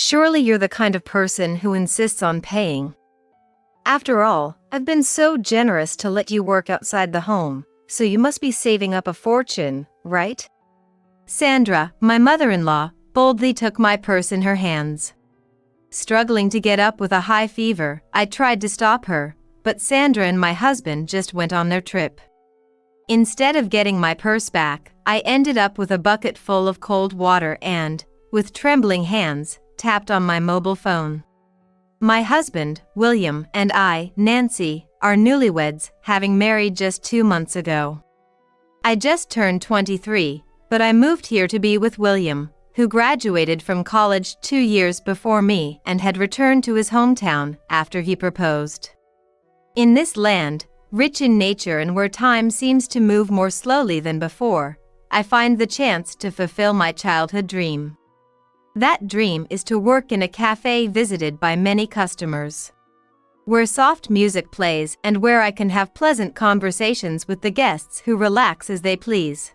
Surely you're the kind of person who insists on paying. After all, I've been so generous to let you work outside the home, so you must be saving up a fortune, right? Sandra, my mother-in-law, boldly took my purse in her hands. Struggling to get up with a high fever, I tried to stop her, but Sandra and my husband just went on their trip. Instead of getting my purse back, I ended up with a bucket full of cold water and, with trembling hands, tapped on my mobile phone. My husband, William, and I, Nancy, are newlyweds, having married just 2 months ago. I just turned 23, but I moved here to be with William, who graduated from college 2 years before me and had returned to his hometown after he proposed. In this land, rich in nature and where time seems to move more slowly than before, I find the chance to fulfill my childhood dream. That dream is to work in a cafe visited by many customers, where soft music plays and where I can have pleasant conversations with the guests who relax as they please.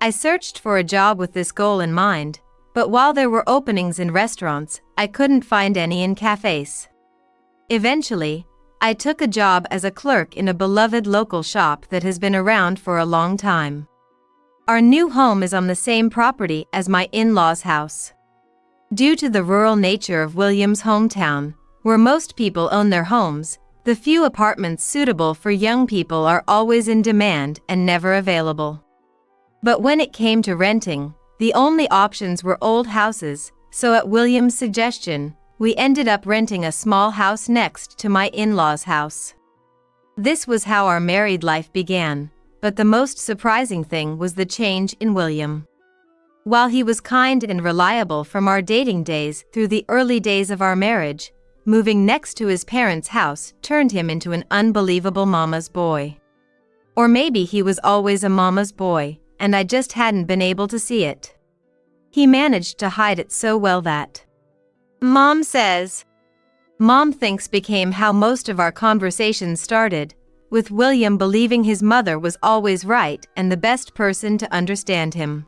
I searched for a job with this goal in mind, but while there were openings in restaurants, I couldn't find any in cafes. Eventually, I took a job as a clerk in a beloved local shop that has been around for a long time. Our new home is on the same property as my in-laws' house. Due to the rural nature of William's hometown, where most people own their homes, the few apartments suitable for young people are always in demand and never available. But when it came to renting, the only options were old houses, so at William's suggestion, we ended up renting a small house next to my in-laws' house. This was how our married life began, but the most surprising thing was the change in William. While he was kind and reliable from our dating days through the early days of our marriage, moving next to his parents' house turned him into an unbelievable mama's boy. Or maybe he was always a mama's boy, and I just hadn't been able to see it. He managed to hide it so well that Mom says, Mom thinks became how most of our conversations started, with William believing his mother was always right and the best person to understand him.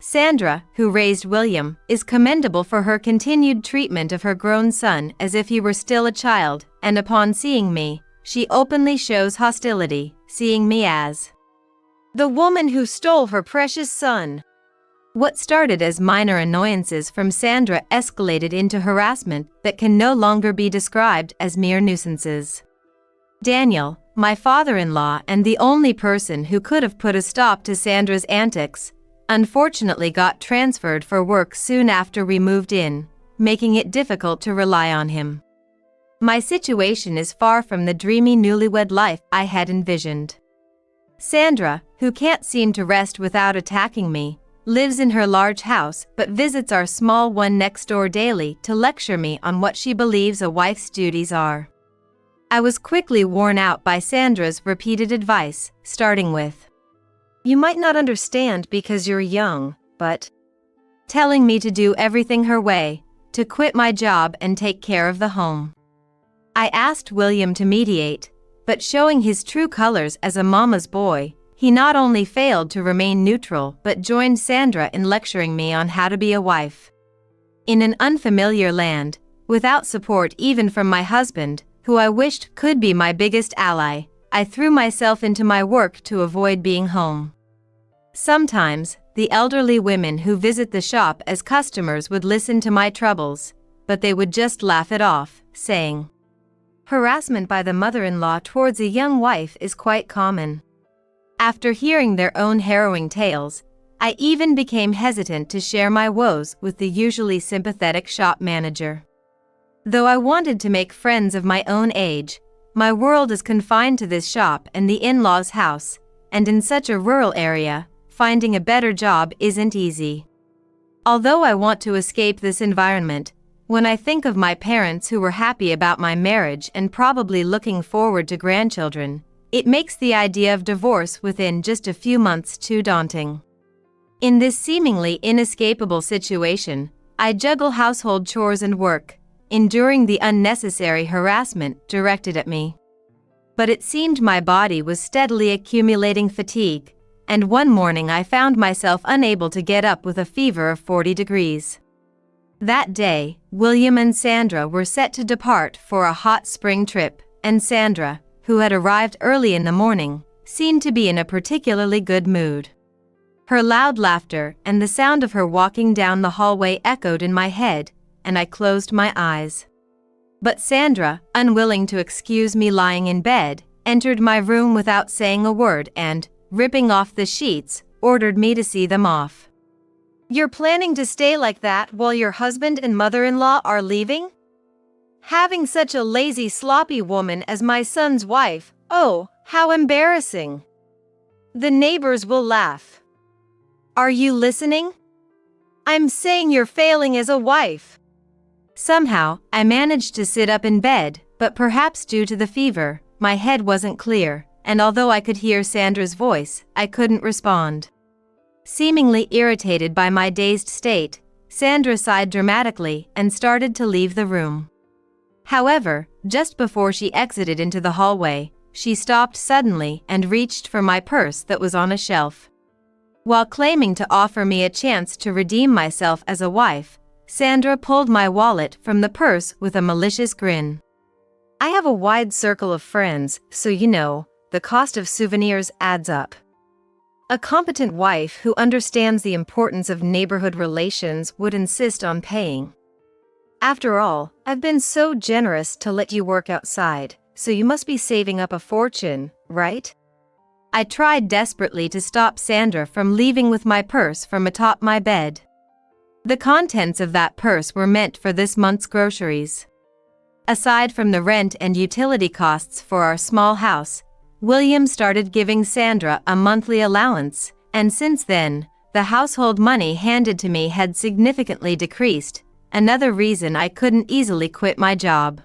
Sandra, who raised William, is commendable for her continued treatment of her grown son as if he were still a child, and upon seeing me, she openly shows hostility, seeing me as the woman who stole her precious son. What started as minor annoyances from Sandra escalated into harassment that can no longer be described as mere nuisances. Daniel, my father-in-law and the only person who could have put a stop to Sandra's antics, unfortunately got transferred for work soon after we moved in, making it difficult to rely on him. My situation is far from the dreamy newlywed life I had envisioned. Sandra, who can't seem to rest without attacking me, lives in her large house but visits our small one next door daily to lecture me on what she believes a wife's duties are. I was quickly worn out by Sandra's repeated advice, starting with, "You might not understand because you're young, but," telling me to do everything her way, to quit my job and take care of the home. I asked William to mediate, but showing his true colors as a mama's boy, he not only failed to remain neutral but joined Sandra in lecturing me on how to be a wife. In an unfamiliar land, without support even from my husband, who I wished could be my biggest ally, I threw myself into my work to avoid being home. Sometimes, the elderly women who visit the shop as customers would listen to my troubles, but they would just laugh it off, saying, "Harassment by the mother-in-law towards a young wife is quite common." After hearing their own harrowing tales, I even became hesitant to share my woes with the usually sympathetic shop manager. Though I wanted to make friends of my own age, my world is confined to this shop and the in-laws' house, and in such a rural area, finding a better job isn't easy. Although I want to escape this environment, when I think of my parents who were happy about my marriage and probably looking forward to grandchildren, it makes the idea of divorce within just a few months too daunting. In this seemingly inescapable situation, I juggle household chores and work, enduring the unnecessary harassment directed at me. But it seemed my body was steadily accumulating fatigue, and one morning I found myself unable to get up with a fever of 40 degrees. That day, William and Sandra were set to depart for a hot spring trip, and Sandra, who had arrived early in the morning, seemed to be in a particularly good mood. Her loud laughter and the sound of her walking down the hallway echoed in my head, and I closed my eyes. But Sandra, unwilling to excuse me lying in bed, entered my room without saying a word and, ripping off the sheets, ordered me to see them off. "You're planning to stay like that while your husband and mother-in-law are leaving? Having such a lazy, sloppy woman as my son's wife, oh, how embarrassing. The neighbors will laugh. Are you listening? I'm saying you're failing as a wife." Somehow, I managed to sit up in bed, but perhaps due to the fever, my head wasn't clear, and although I could hear Sandra's voice, I couldn't respond. Seemingly irritated by my dazed state, Sandra sighed dramatically and started to leave the room. However, just before she exited into the hallway, she stopped suddenly and reached for my purse that was on a shelf. While claiming to offer me a chance to redeem myself as a wife, Sandra pulled my wallet from the purse with a malicious grin. I have a wide circle of friends, so you know, the cost of souvenirs adds up. A competent wife who understands the importance of neighborhood relations would insist on paying. After all, I've been so generous to let you work outside, so you must be saving up a fortune, right? I tried desperately to stop Sandra from leaving with my purse from atop my bed. The contents of that purse were meant for this month's groceries. Aside from the rent and utility costs for our small house, William started giving Sandra a monthly allowance, and since then, the household money handed to me had significantly decreased, another reason I couldn't easily quit my job.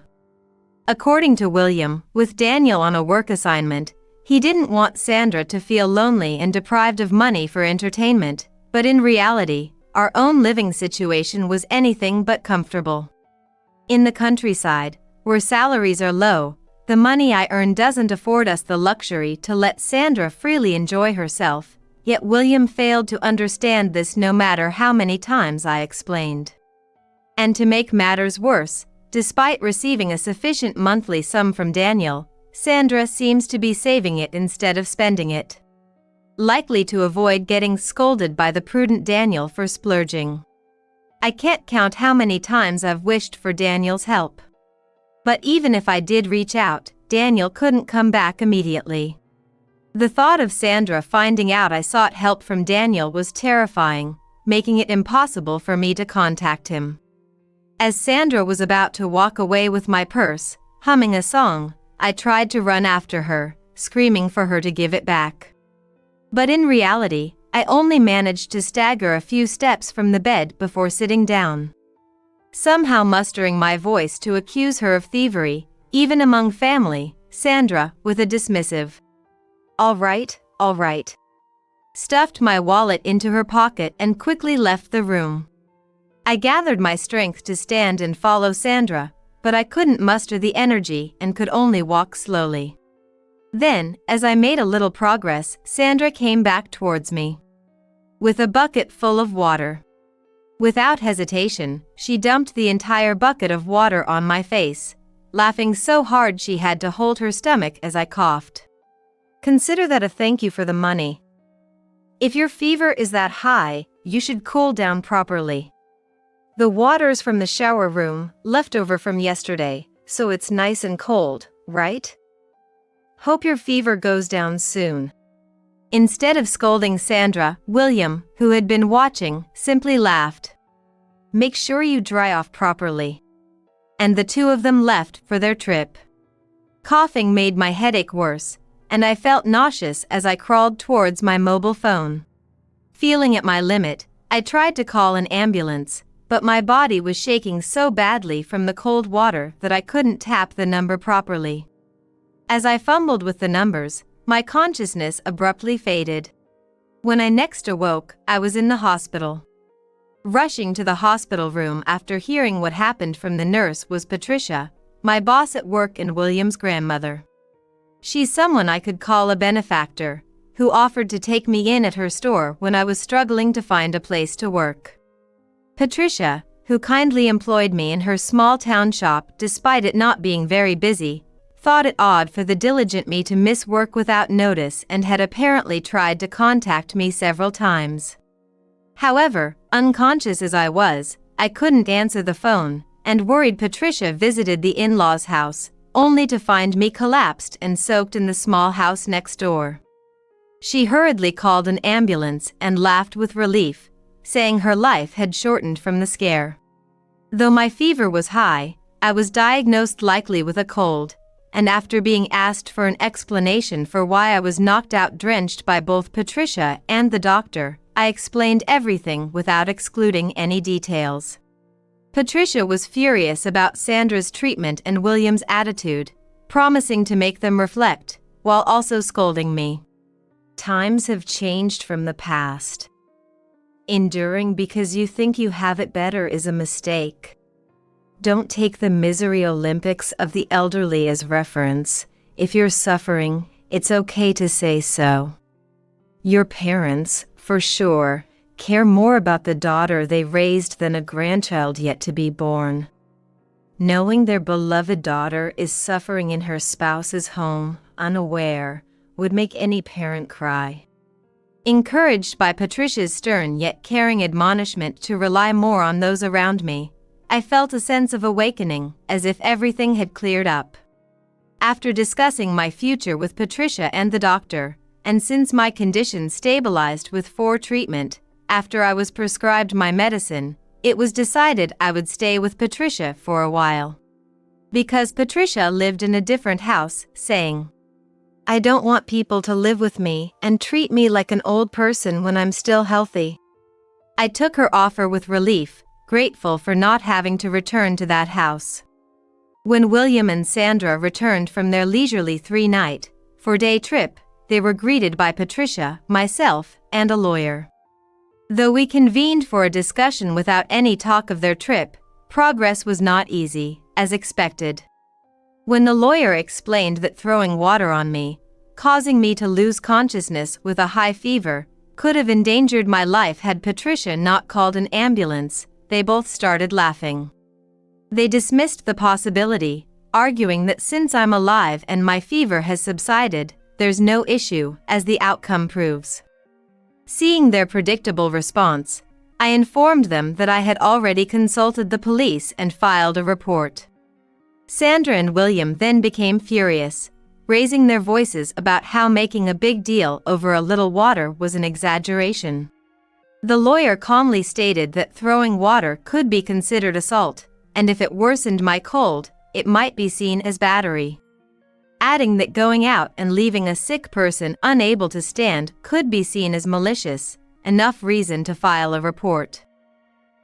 According to William, with Daniel on a work assignment, he didn't want Sandra to feel lonely and deprived of money for entertainment, but in reality, our own living situation was anything but comfortable. In the countryside, where salaries are low, the money I earn doesn't afford us the luxury to let Sandra freely enjoy herself, yet William failed to understand this no matter how many times I explained. And to make matters worse, despite receiving a sufficient monthly sum from Daniel, Sandra seems to be saving it instead of spending it. Likely to avoid getting scolded by the prudent Daniel for splurging. I can't count how many times I've wished for Daniel's help. But even if I did reach out, Daniel couldn't come back immediately. The thought of Sandra finding out I sought help from Daniel was terrifying, making it impossible for me to contact him. As Sandra was about to walk away with my purse, humming a song, I tried to run after her, screaming for her to give it back. But in reality, I only managed to stagger a few steps from the bed before sitting down. Somehow mustering my voice to accuse her of thievery, even among family, Sandra, with a dismissive, all right," stuffed my wallet into her pocket and quickly left the room. I gathered my strength to stand and follow Sandra, but I couldn't muster the energy and could only walk slowly. Then, as I made a little progress, Sandra came back towards me with a bucket full of water. Without hesitation, she dumped the entire bucket of water on my face, laughing so hard she had to hold her stomach as I coughed. Consider that a thank you for the money. If your fever is that high, you should cool down properly. The water's from the shower room, leftover from yesterday, so it's nice and cold, right? Hope your fever goes down soon. Instead of scolding Sandra, William, who had been watching, simply laughed. Make sure you dry off properly. And the two of them left for their trip. Coughing made my headache worse, and I felt nauseous as I crawled towards my mobile phone. Feeling at my limit, I tried to call an ambulance, but my body was shaking so badly from the cold water that I couldn't tap the number properly. As I fumbled with the numbers, my consciousness abruptly faded. When I next awoke, I was in the hospital. Rushing to the hospital room after hearing what happened from the nurse was Patricia, my boss at work and William's grandmother. She's someone I could call a benefactor, who offered to take me in at her store when I was struggling to find a place to work. Patricia, who kindly employed me in her small town shop despite it not being very busy, thought it odd for the diligent me to miss work without notice and had apparently tried to contact me several times. However, unconscious as I was, I couldn't answer the phone, and worried Patricia visited the in-laws' house, only to find me collapsed and soaked in the small house next door. She hurriedly called an ambulance and laughed with relief, saying her life had shortened from the scare. Though my fever was high, I was diagnosed likely with a cold, and after being asked for an explanation for why I was knocked out drenched by both Patricia and the doctor, I explained everything without excluding any details. Patricia was furious about Sandra's treatment and William's attitude, promising to make them reflect, while also scolding me. Times have changed from the past. Enduring because you think you have it better is a mistake. Don't take the misery Olympics of the elderly as reference. If you're suffering, it's okay to say so. Your parents, for sure, care more about the daughter they raised than a grandchild yet to be born. Knowing their beloved daughter is suffering in her spouse's home, unaware, would make any parent cry. Encouraged by Patricia's stern yet caring admonishment to rely more on those around me, I felt a sense of awakening, as if everything had cleared up. After discussing my future with Patricia and the doctor, and since my condition stabilized with treatment, after I was prescribed my medicine, it was decided I would stay with Patricia for a while. Because Patricia lived in a different house, saying, "I don't want people to live with me and treat me like an old person when I'm still healthy." I took her offer with relief, grateful for not having to return to that house. When William and Sandra returned from their leisurely 3-night, 4-day trip, they were greeted by Patricia, myself, and a lawyer. Though we convened for a discussion without any talk of their trip, progress was not easy, as expected. When the lawyer explained that throwing water on me, causing me to lose consciousness with a high fever, could have endangered my life had Patricia not called an ambulance, they both started laughing. They dismissed the possibility, arguing that since I'm alive and my fever has subsided, there's no issue, as the outcome proves. Seeing their predictable response, I informed them that I had already consulted the police and filed a report. Sandra and William then became furious, raising their voices about how making a big deal over a little water was an exaggeration. The lawyer calmly stated that throwing water could be considered assault, and if it worsened my cold, it might be seen as battery. Adding that going out and leaving a sick person unable to stand could be seen as malicious, enough reason to file a report.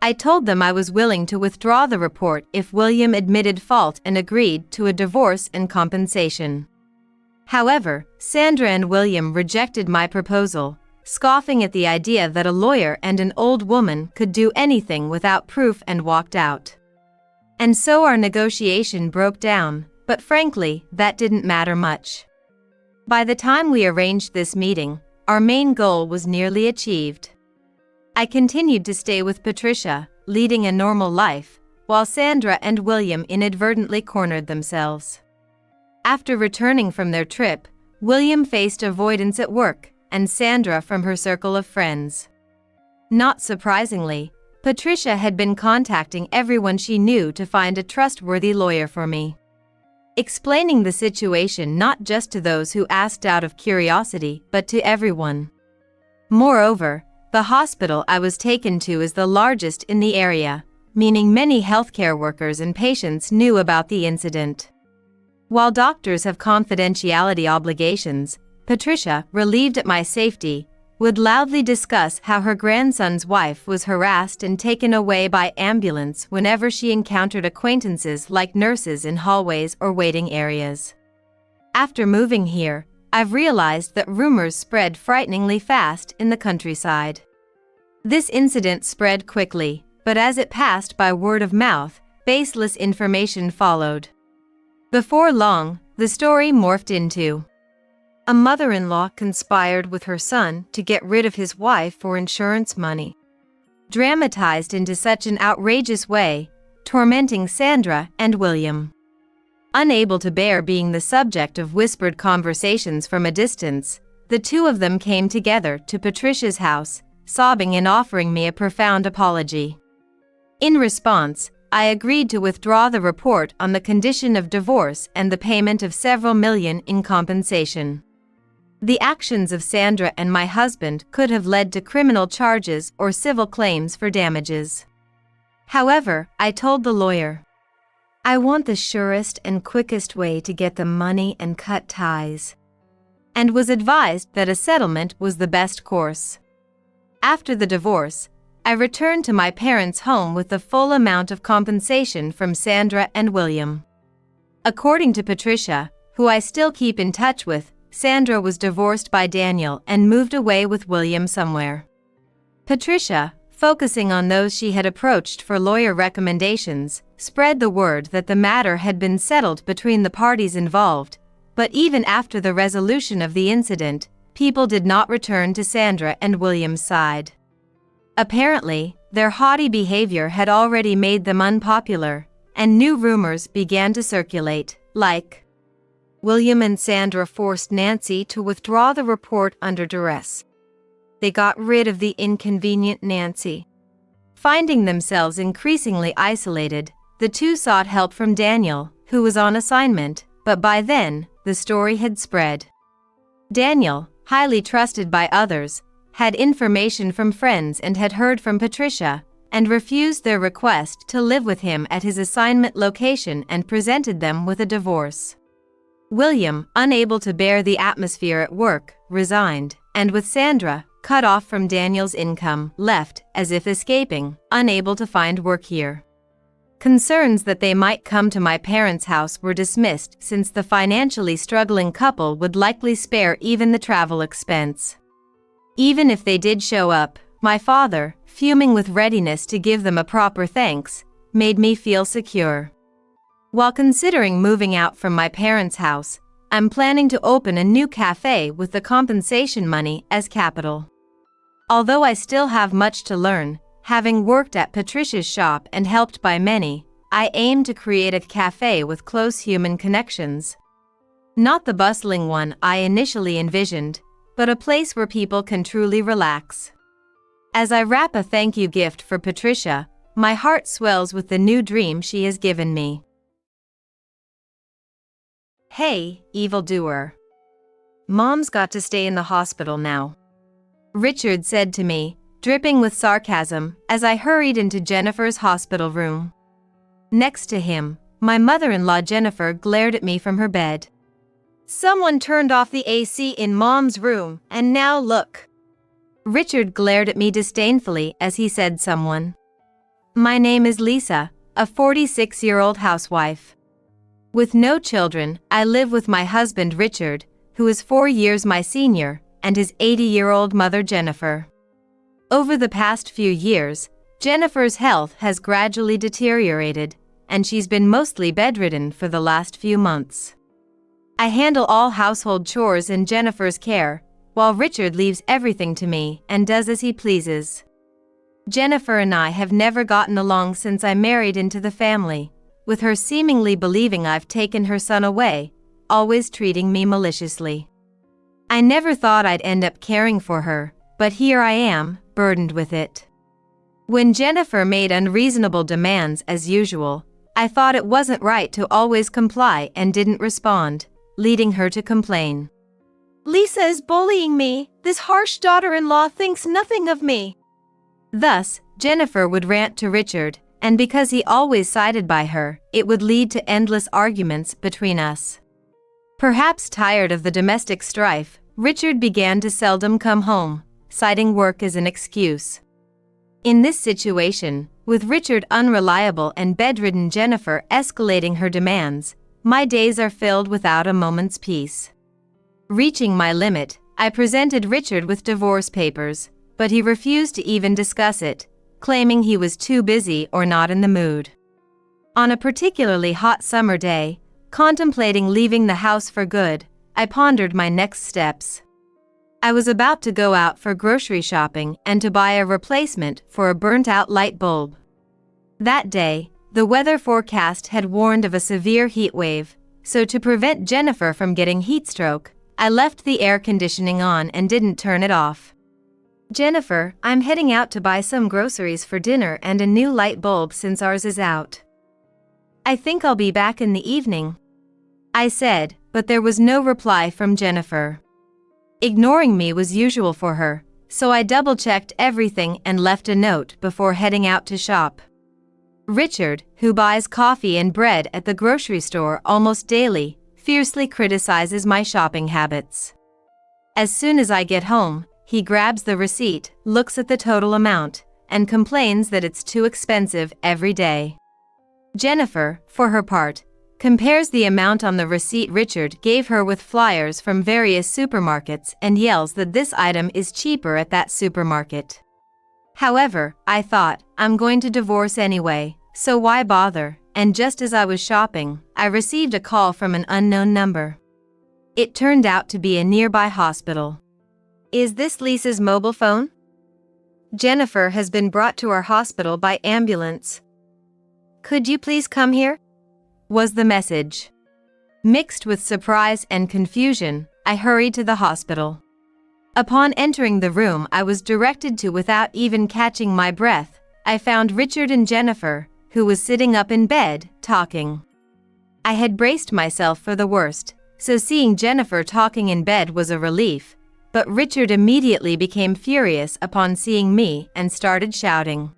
I told them I was willing to withdraw the report if William admitted fault and agreed to a divorce and compensation. However, Sandra and William rejected my proposal, scoffing at the idea that a lawyer and an old woman could do anything without proof, and walked out. And so our negotiation broke down, but frankly, that didn't matter much. By the time we arranged this meeting, our main goal was nearly achieved. I continued to stay with Patricia, leading a normal life, while Sandra and William inadvertently cornered themselves. After returning from their trip, William faced avoidance at work, and Sandra from her circle of friends. Not surprisingly, Patricia had been contacting everyone she knew to find a trustworthy lawyer for me. Explaining the situation not just to those who asked out of curiosity, but to everyone. Moreover, the hospital I was taken to is the largest in the area, meaning many healthcare workers and patients knew about the incident. While doctors have confidentiality obligations, Patricia, relieved at my safety, would loudly discuss how her grandson's wife was harassed and taken away by ambulance whenever she encountered acquaintances like nurses in hallways or waiting areas. After moving here, I've realized that rumors spread frighteningly fast in the countryside. This incident spread quickly, but as it passed by word of mouth, baseless information followed. Before long, the story morphed into a mother-in-law conspired with her son to get rid of his wife for insurance money. dramatized into such an outrageous way, tormenting Sandra and William. Unable to bear being the subject of whispered conversations from a distance, the two of them came together to Patricia's house, sobbing and offering me a profound apology. In response, I agreed to withdraw the report on the condition of divorce and the payment of several million in compensation. The actions of Sandra and my husband could have led to criminal charges or civil claims for damages. However, I told the lawyer, I want the surest and quickest way to get the money and cut ties, and was advised that a settlement was the best course. After the divorce, I returned to my parents' home with the full amount of compensation from Sandra and William. According to Patricia, who I still keep in touch with, Sandra was divorced by Daniel and moved away with William somewhere. Patricia, focusing on those she had approached for lawyer recommendations, spread the word that the matter had been settled between the parties involved, but even after the resolution of the incident, people did not return to Sandra and William's side. Apparently, their haughty behavior had already made them unpopular, and new rumors began to circulate, like, William and Sandra forced Nancy to withdraw the report under duress. They got rid of the inconvenient Nancy. Finding themselves increasingly isolated, the two sought help from Daniel, who was on assignment, but by then, the story had spread. Daniel, highly trusted by others, had information from friends and had heard from Patricia, and refused their request to live with him at his assignment location and presented them with a divorce. William, unable to bear the atmosphere at work, resigned, and with Sandra, cut off from Daniel's income, left, as if escaping, unable to find work here. Concerns that they might come to my parents' house were dismissed since the financially struggling couple would likely spare even the travel expense. Even if they did show up, my father, fuming with readiness to give them a proper thanks, made me feel secure. While considering moving out from my parents' house, I'm planning to open a new cafe with the compensation money as capital. Although I still have much to learn, having worked at Patricia's shop and helped by many, I aim to create a cafe with close human connections. Not the bustling one I initially envisioned, but a place where people can truly relax. As I wrap a thank you gift for Patricia, my heart swells with the new dream she has given me. Hey, evildoer. Mom's got to stay in the hospital now, Richard said to me, dripping with sarcasm, as I hurried into Jennifer's hospital room. Next to him, my mother-in-law Jennifer glared at me from her bed. Someone turned off the AC in Mom's room, and now look. Richard glared at me disdainfully as he said someone. My name is Lisa, a 46-year-old housewife. With no children, I live with my husband Richard, who is 4 years my senior, and his 80-year-old mother Jennifer. Over the past few years, Jennifer's health has gradually deteriorated, and she's been mostly bedridden for the last few months. I handle all household chores in Jennifer's care, while Richard leaves everything to me and does as he pleases. Jennifer and I have never gotten along since I married into the family, with her seemingly believing I've taken her son away, always treating me maliciously. I never thought I'd end up caring for her, but here I am, burdened with it. When Jennifer made unreasonable demands as usual, I thought it wasn't right to always comply and didn't respond, leading her to complain. Lisa is bullying me. This harsh daughter-in-law thinks nothing of me. Thus, Jennifer would rant to Richard, and because he always sided by her, it would lead to endless arguments between us. Perhaps tired of the domestic strife, Richard began to seldom come home, citing work as an excuse. In this situation, with Richard unreliable and bedridden Jennifer escalating her demands, my days are filled without a moment's peace. Reaching my limit, I presented Richard with divorce papers, but he refused to even discuss it, claiming he was too busy or not in the mood. On a particularly hot summer day, contemplating leaving the house for good, I pondered my next steps. I was about to go out for grocery shopping and to buy a replacement for a burnt-out light bulb. That day, the weather forecast had warned of a severe heat wave, so to prevent Jennifer from getting heat stroke, I left the air conditioning on and didn't turn it off. "Jennifer, I'm heading out to buy some groceries for dinner and a new light bulb since ours is out. I think I'll be back in the evening," I said, but there was no reply from Jennifer. Ignoring me was usual for her, so I double-checked everything and left a note before heading out to shop. Richard, who buys coffee and bread at the grocery store almost daily, fiercely criticizes my shopping habits. As soon as I get home, he grabs the receipt, looks at the total amount, and complains that it's too expensive every day. Jennifer, for her part, compares the amount on the receipt Richard gave her with flyers from various supermarkets and yells that this item is cheaper at that supermarket. However, I thought, I'm going to divorce anyway, so why bother? And just as I was shopping, I received a call from an unknown number. It turned out to be a nearby hospital. "Is this Lisa's mobile phone? Jennifer has been brought to our hospital by ambulance. Could you please come here?" was the message. Mixed with surprise and confusion, I hurried to the hospital. Upon entering the room I was directed to without even catching my breath, I found Richard and Jennifer, who was sitting up in bed, talking. I had braced myself for the worst, so seeing Jennifer talking in bed was a relief, but Richard immediately became furious upon seeing me and started shouting.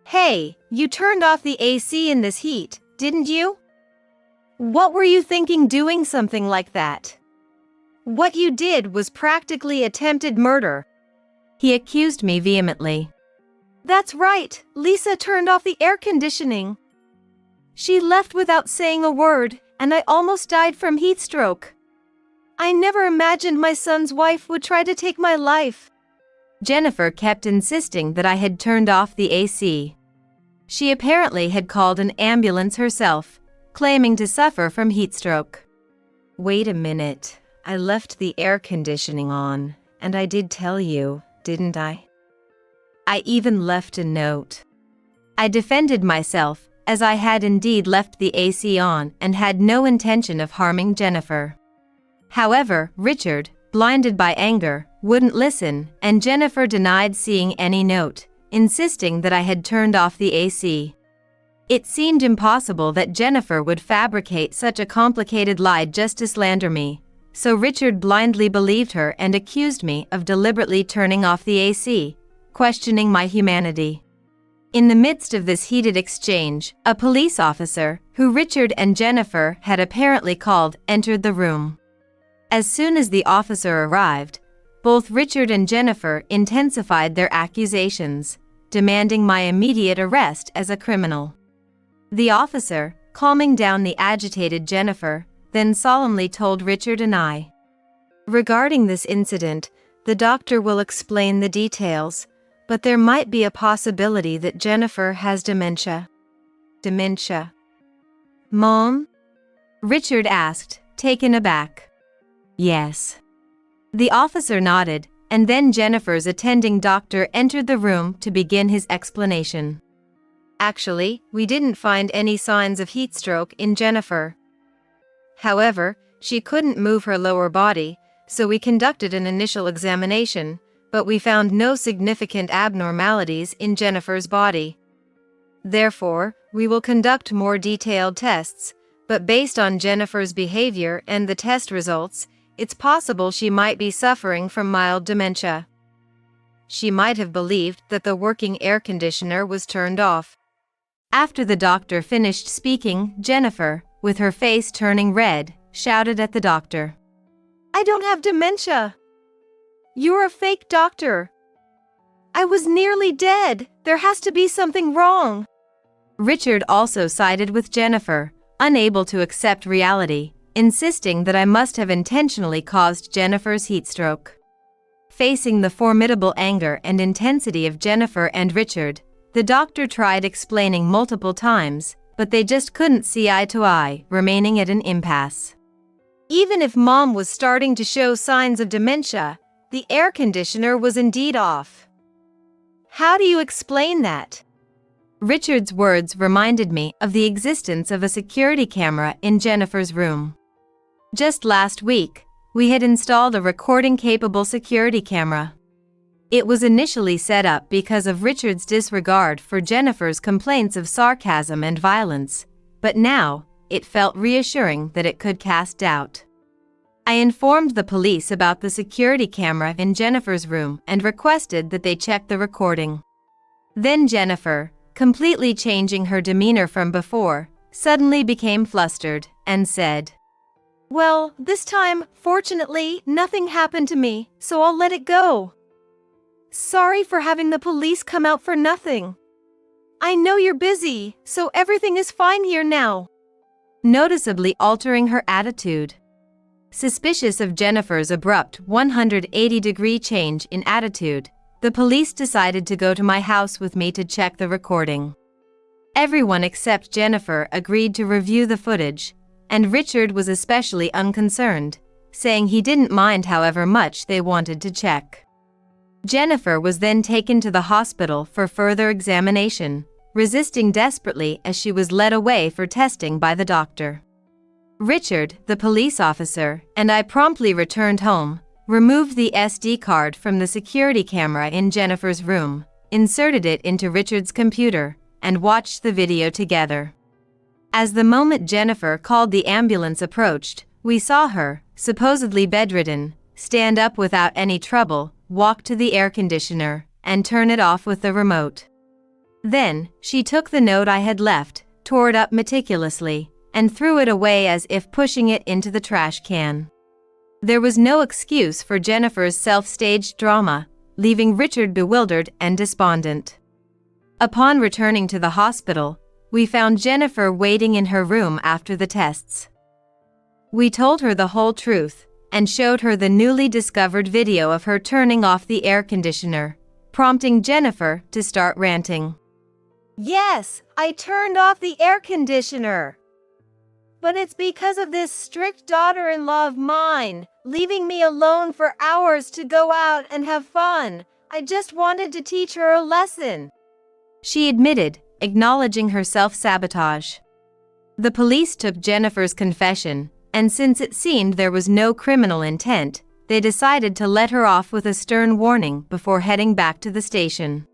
"Hey, you turned off the AC in this heat, didn't you? What were you thinking doing something like that? What you did was practically attempted murder," he accused me vehemently. "That's right, Lisa turned off the air conditioning. She left without saying a word, and I almost died from heat stroke. I never imagined my son's wife would try to take my life." Jennifer kept insisting that I had turned off the AC. She apparently had called an ambulance herself, claiming to suffer from heat stroke. "Wait a minute, I left the air conditioning on, and I did tell you, didn't I? I even left a note." I defended myself, as I had indeed left the AC on and had no intention of harming Jennifer. However, Richard, blinded by anger, wouldn't listen, and Jennifer denied seeing any note, insisting that I had turned off the AC. It seemed impossible that Jennifer would fabricate such a complicated lie just to slander me, so Richard blindly believed her and accused me of deliberately turning off the AC, questioning my humanity. In the midst of this heated exchange, a police officer, who Richard and Jennifer had apparently called, entered the room. As soon as the officer arrived, both Richard and Jennifer intensified their accusations, demanding my immediate arrest as a criminal. The officer, calming down the agitated Jennifer, then solemnly told Richard and I, "Regarding this incident, the doctor will explain the details, but there might be a possibility that Jennifer has dementia." "Dementia? Mom?" Richard asked, taken aback. "Yes." The officer nodded, and then Jennifer's attending doctor entered the room to begin his explanation. "Actually, we didn't find any signs of heat stroke in Jennifer. However, she couldn't move her lower body, so we conducted an initial examination, but we found no significant abnormalities in Jennifer's body. Therefore, we will conduct more detailed tests, but based on Jennifer's behavior and the test results, it's possible she might be suffering from mild dementia. She might have believed that the working air conditioner was turned off." After the doctor finished speaking, Jennifer, with her face turning red, shouted at the doctor, "I don't have dementia. You're a fake doctor. I was nearly dead. There has to be something wrong." Richard also sided with Jennifer, unable to accept reality, insisting that I must have intentionally caused Jennifer's heat stroke. Facing the formidable anger and intensity of Jennifer and Richard, the doctor tried explaining multiple times, but they just couldn't see eye to eye, remaining at an impasse. "Even if Mom was starting to show signs of dementia, the air conditioner was indeed off. How do you explain that? Richard's words reminded me of the existence of a security camera in Jennifer's room. Just last week, we had installed a recording-capable security camera. It was initially set up because of Richard's disregard for Jennifer's complaints of sarcasm and violence, but now, it felt reassuring that it could cast doubt. I informed the police about the security camera in Jennifer's room and requested that they check the recording. Then Jennifer, completely changing her demeanor from before, suddenly became flustered and said, "Well, this time, fortunately, nothing happened to me, so I'll let it go. Sorry for having the police come out for nothing. I know you're busy, so everything is fine here now." Noticeably altering her attitude. Suspicious of Jennifer's abrupt 180-degree change in attitude, the police decided to go to my house with me to check the recording. Everyone except Jennifer agreed to review the footage, and Richard was especially unconcerned, saying he didn't mind however much they wanted to check. Jennifer was then taken to the hospital for further examination, resisting desperately as she was led away for testing by the doctor. Richard, the police officer, and I promptly returned home, removed the SD card from the security camera in Jennifer's room, inserted it into Richard's computer, and watched the video together. As the moment Jennifer called the ambulance approached, we saw her, supposedly bedridden, stand up without any trouble, walk to the air conditioner, and turn it off with the remote. Then, she took the note I had left, tore it up meticulously, and threw it away as if pushing it into the trash can. There was no excuse for Jennifer's self-staged drama, leaving Richard bewildered and despondent. Upon returning to the hospital, we found Jennifer waiting in her room after the tests. We told her the whole truth, and showed her the newly discovered video of her turning off the air conditioner, prompting Jennifer to start ranting. "Yes, I turned off the air conditioner. But it's because of this strict daughter-in-law of mine, leaving me alone for hours to go out and have fun. I just wanted to teach her a lesson," she admitted, acknowledging her self-sabotage. The police took Jennifer's confession, and since it seemed there was no criminal intent, they decided to let her off with a stern warning before heading back to the station.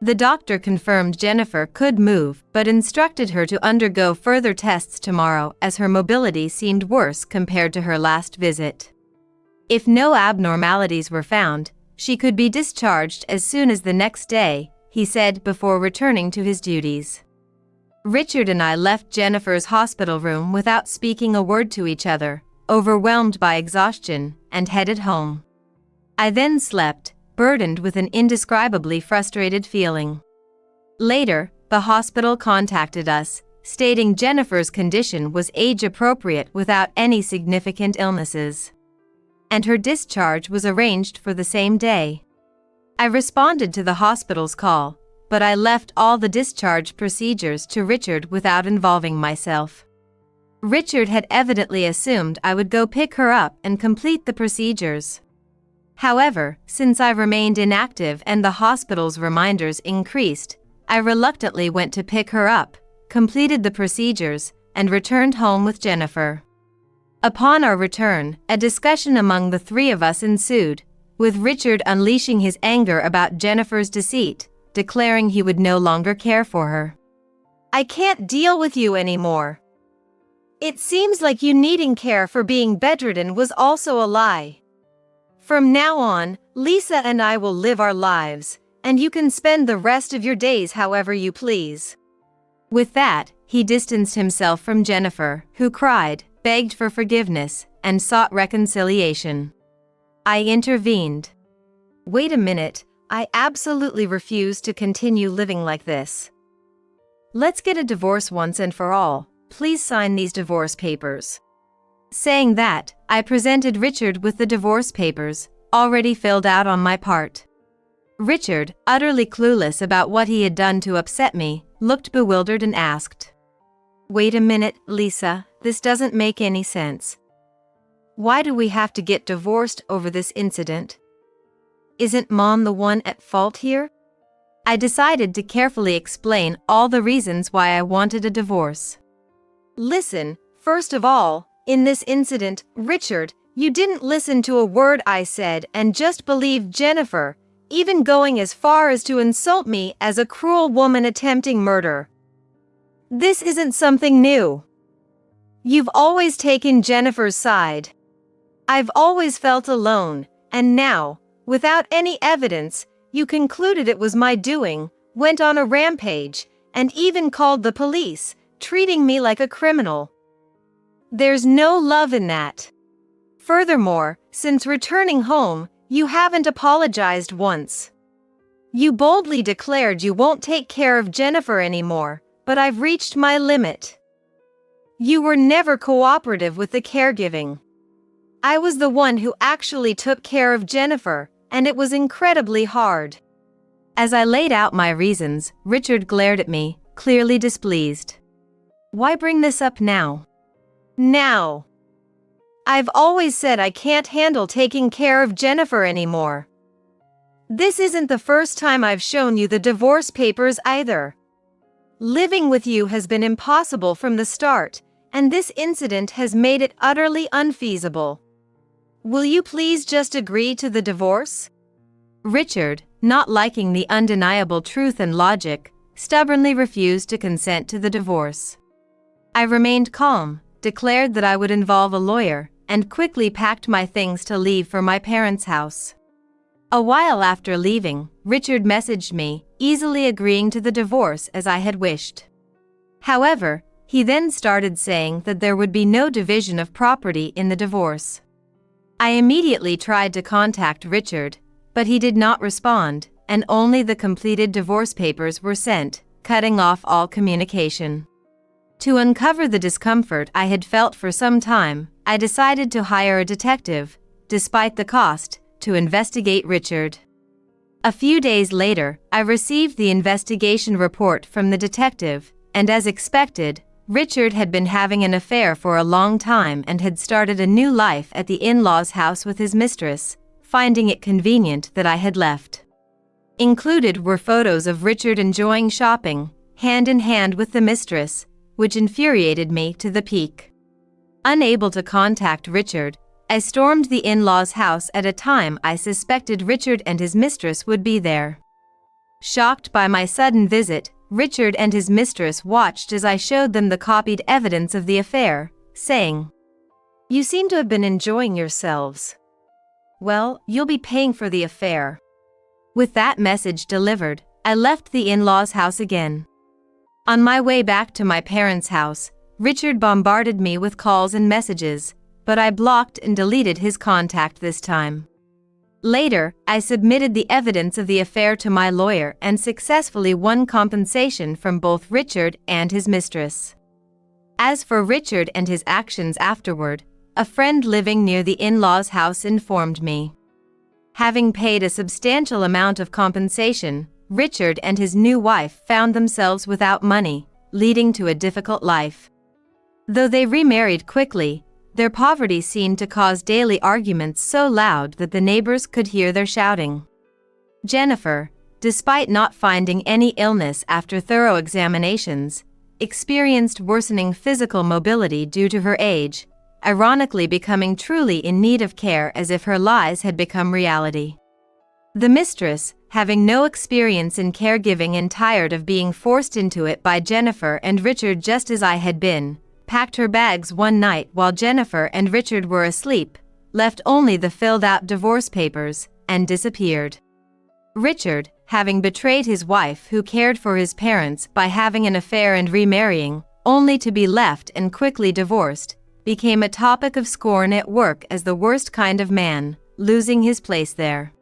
The doctor confirmed Jennifer could move but instructed her to undergo further tests tomorrow as her mobility seemed worse compared to her last visit. If no abnormalities were found, she could be discharged as soon as the next day, he said before returning to his duties. Richard and I left Jennifer's hospital room without speaking a word to each other, overwhelmed by exhaustion, and headed home. I then slept, burdened with an indescribably frustrated feeling. Later, the hospital contacted us, stating Jennifer's condition was age-appropriate without any significant illnesses, and her discharge was arranged for the same day. I responded to the hospital's call, but I left all the discharge procedures to Richard without involving myself. Richard had evidently assumed I would go pick her up and complete the procedures. However, since I remained inactive and the hospital's reminders increased, I reluctantly went to pick her up, completed the procedures, and returned home with Jennifer. Upon our return, a discussion among the three of us ensued, with Richard unleashing his anger about Jennifer's deceit, declaring he would no longer care for her. "I can't deal with you anymore. It seems like you needing care for being bedridden was also a lie. From now on, Lisa and I will live our lives, and you can spend the rest of your days however you please." With that, he distanced himself from Jennifer, who cried, begged for forgiveness, and sought reconciliation. I intervened. "Wait a minute, I absolutely refuse to continue living like this. Let's get a divorce once and for all. Please sign these divorce papers." Saying that, I presented Richard with the divorce papers, already filled out on my part. Richard, utterly clueless about what he had done to upset me, looked bewildered and asked, "Wait a minute, Lisa, this doesn't make any sense. Why do we have to get divorced over this incident? isn't Mom the one at fault here? I decided to carefully explain all the reasons why I wanted a divorce. Listen, first of all, in this incident, Richard, you didn't listen to a word I said and just believed Jennifer, even going as far as to insult me as a cruel woman attempting murder. This isn't something new. You've always taken Jennifer's side. I've always felt alone, and now, without any evidence, you concluded it was my doing, went on a rampage, and even called the police, treating me like a criminal. There's no love in that. Furthermore, since returning home, you haven't apologized once. You boldly declared you won't take care of Jennifer anymore, but I've reached my limit. You were never cooperative with the caregiving. I was the one who actually took care of Jennifer, and it was incredibly hard. As I laid out my reasons, Richard glared at me, clearly displeased. Why bring this up now? Now. I've always said I can't handle taking care of Jennifer anymore. This isn't the first time I've shown you the divorce papers either. Living with you has been impossible from the start, and this incident has made it utterly unfeasible. Will you please just agree to the divorce? Richard, not liking the undeniable truth and logic, stubbornly refused to consent to the divorce. I remained calm, declared that I would involve a lawyer, and quickly packed my things to leave for my parents' house. A while after leaving, Richard messaged me, easily agreeing to the divorce as I had wished. However, he then started saying that there would be no division of property in the divorce. I immediately tried to contact Richard, but he did not respond, and only the completed divorce papers were sent, cutting off all communication. To uncover the discomfort I had felt for some time, I decided to hire a detective, despite the cost, to investigate Richard. A few days later, I received the investigation report from the detective, and as expected, Richard had been having an affair for a long time and had started a new life at the in-laws' house with his mistress, finding it convenient that I had left. Included were photos of Richard enjoying shopping, hand in hand with the mistress, which infuriated me to the peak. Unable to contact Richard, I stormed the in-laws' house at a time I suspected Richard and his mistress would be there. Shocked by my sudden visit, Richard and his mistress watched as I showed them the copied evidence of the affair, saying, "You seem to have been enjoying yourselves. Well, you'll be paying for the affair." With that message delivered, I left the in-laws' house again. On my way back to my parents' house, Richard bombarded me with calls and messages, but I blocked and deleted his contact this time. Later, I submitted the evidence of the affair to my lawyer and successfully won compensation from both Richard and his mistress. As for Richard and his actions afterward, a friend living near the in-laws' house informed me. Having paid a substantial amount of compensation, Richard and his new wife found themselves without money, leading to a difficult life. Though they remarried quickly, their poverty seemed to cause daily arguments so loud that the neighbors could hear their shouting. Jennifer, despite not finding any illness after thorough examinations, experienced worsening physical mobility due to her age, ironically becoming truly in need of care as if her lies had become reality. The mistress, having no experience in caregiving and tired of being forced into it by Jennifer and Richard just as I had been, packed her bags one night while Jennifer and Richard were asleep, left only the filled-out divorce papers, and disappeared. Richard, having betrayed his wife who cared for his parents by having an affair and remarrying, only to be left and quickly divorced, became a topic of scorn at work as the worst kind of man, losing his place there.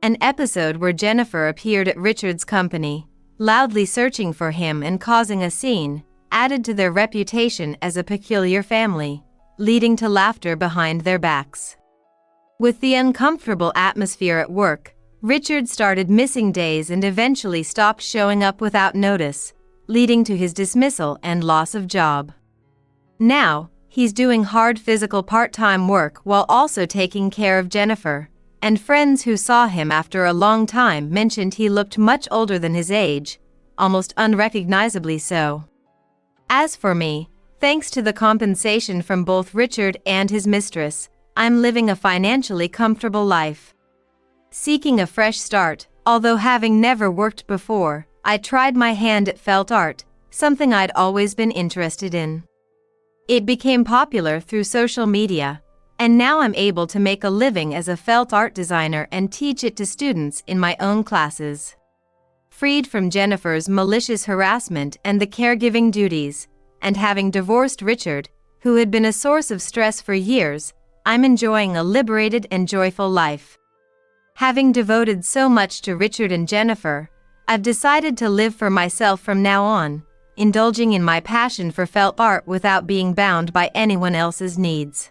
An episode where Jennifer appeared at Richard's company, loudly searching for him and causing a scene, added to their reputation as a peculiar family, leading to laughter behind their backs. With the uncomfortable atmosphere at work, Richard started missing days and eventually stopped showing up without notice, leading to his dismissal and loss of job. Now, he's doing hard physical part-time work while also taking care of Jennifer, and friends who saw him after a long time mentioned he looked much older than his age, almost unrecognizably so. As for me, thanks to the compensation from both Richard and his mistress, I'm living a financially comfortable life. Seeking a fresh start, although having never worked before, I tried my hand at felt art, something I'd always been interested in. It became popular through social media, and now I'm able to make a living as a felt art designer and teach it to students in my own classes. Freed from Jennifer's malicious harassment and the caregiving duties, and having divorced Richard, who had been a source of stress for years, I'm enjoying a liberated and joyful life. Having devoted so much to Richard and Jennifer, I've decided to live for myself from now on, indulging in my passion for felt art without being bound by anyone else's needs.